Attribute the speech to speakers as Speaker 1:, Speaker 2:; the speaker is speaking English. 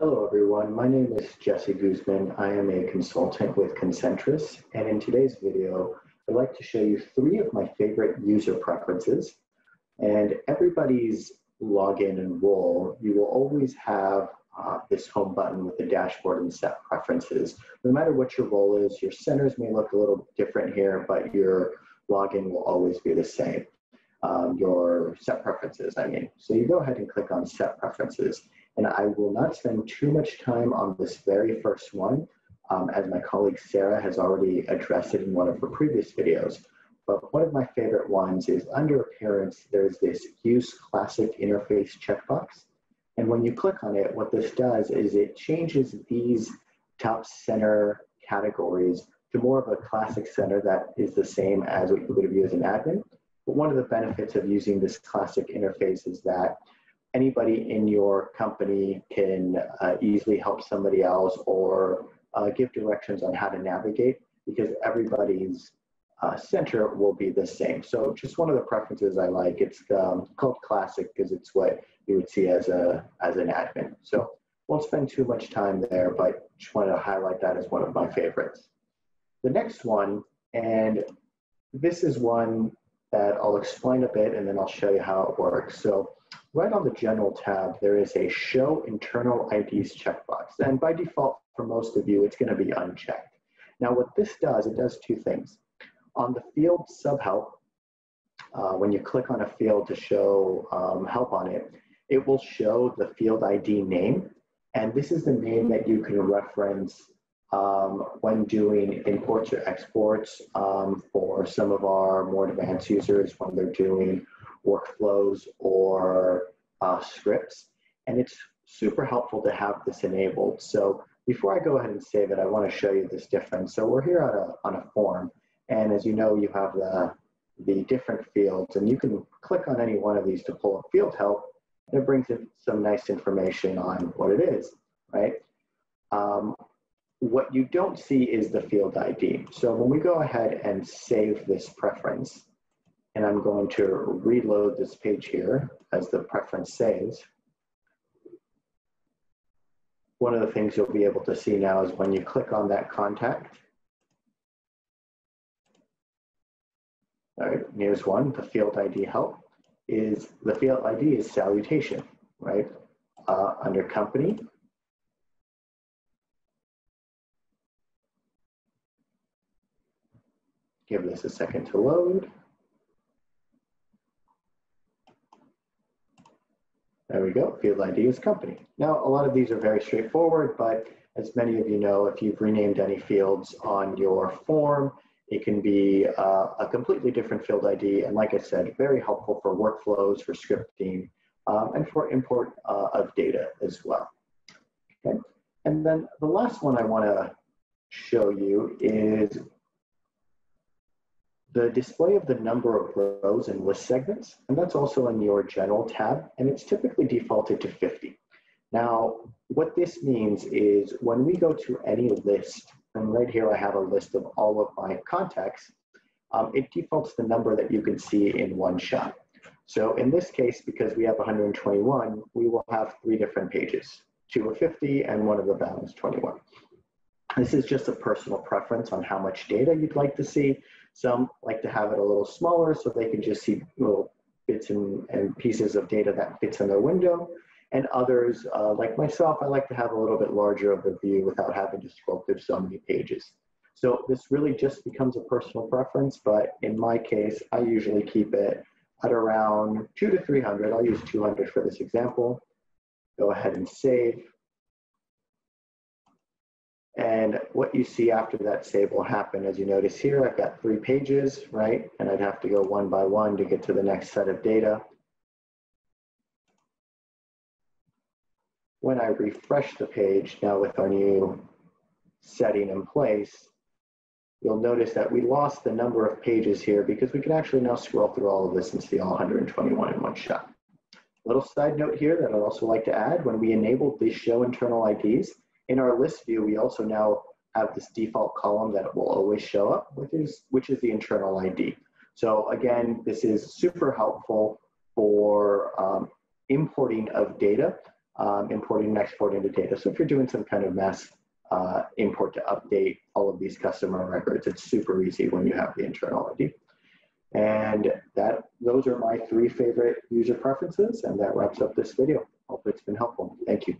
Speaker 1: Hello everyone, my name is Jesse Guzman. I am a consultant with Concentrus, and in today's video, I'd like to show you 3 of my favorite user preferences. And everybody's login and role, you will always have this home button with the dashboard and set preferences. No matter what your role is, your centers may look a little different here, but your login will always be the same. Your set preferences, I mean. So you go ahead and click on set preferences. And I will not spend too much time on this very first one, as my colleague Sarah has already addressed it in one of her previous videos. But one of my favorite ones is under Appearance, there's this Use Classic Interface checkbox. And when you click on it, what this does is it changes these top center categories to more of a classic center that is the same as what you would have used as an admin. But one of the benefits of using this classic interface is that anybody in your company can easily help somebody else or give directions on how to navigate, because everybody's center will be the same. So just one of the preferences I like. It's called Classic because it's what you would see as an admin. So won't spend too much time there, but just wanted to highlight that as one of my favorites. The next one, and this is one that I'll explain a bit and then I'll show you how it works. So right on the General tab, there is a Show Internal IDs checkbox. And by default, for most of you, it's going to be unchecked. Now, what this does, it does 2 things. On the field Subhelp, when you click on a field to show help on it, it will show the field ID name. And this is the name that you can reference when doing imports or exports for some of our more advanced users when they're doing workflows or scripts. And it's super helpful to have this enabled. So before I go ahead and save it, I want to show you this difference. So we're here on a form, and as you know, you have the different fields, and you can click on any one of these to pull up field help, and it brings in some nice information on what it is, right? What you don't see is the field ID. So when we go ahead and save this preference, and I'm going to reload this page here as the preference saves, one of the things you'll be able to see now is when you click on that contact, all right, here's one, the field ID help, is the field ID is salutation, right? Under company, give this a second to load. There we go, field ID is company. Now, a lot of these are very straightforward, but as many of you know, if you've renamed any fields on your form, it can be a completely different field ID. And like I said, very helpful for workflows, for scripting, and for import of data as well. Okay. And then the last one I want to show you is the display of the number of rows and list segments, and that's also in your General tab, and it's typically defaulted to 50. Now, what this means is when we go to any list, and right here I have a list of all of my contacts, it defaults the number that you can see in one shot. So in this case, because we have 121, we will have 3 different pages, 2 of 50 and one of the bounds 21. This is just a personal preference on how much data you'd like to see. Some like to have it a little smaller so they can just see little bits and pieces of data that fits in their window. And others, like myself, I like to have a little bit larger of the view without having to scroll through so many pages. So this really just becomes a personal preference, but in my case, I usually keep it at around 200 to 300. I'll use 200 for this example. Go ahead and save. And what you see after that save will happen, as you notice here, I've got 3 pages, right? And I'd have to go one by one to get to the next set of data. When I refresh the page now with our new setting in place, you'll notice that we lost the number of pages here because we can actually now scroll through all of this and see all 121 in one shot. Little side note here that I'd also like to add, when we enabled the Show Internal IDs, in our list view, we also now have this default column that will always show up, which is the internal ID. So again, this is super helpful for importing of data importing and exporting the data. So if you're doing some kind of mass import to update all of these customer records, it's super easy when you have the internal ID. And those are my 3 favorite user preferences, and that wraps up this video. Hope it's been helpful. Thank you.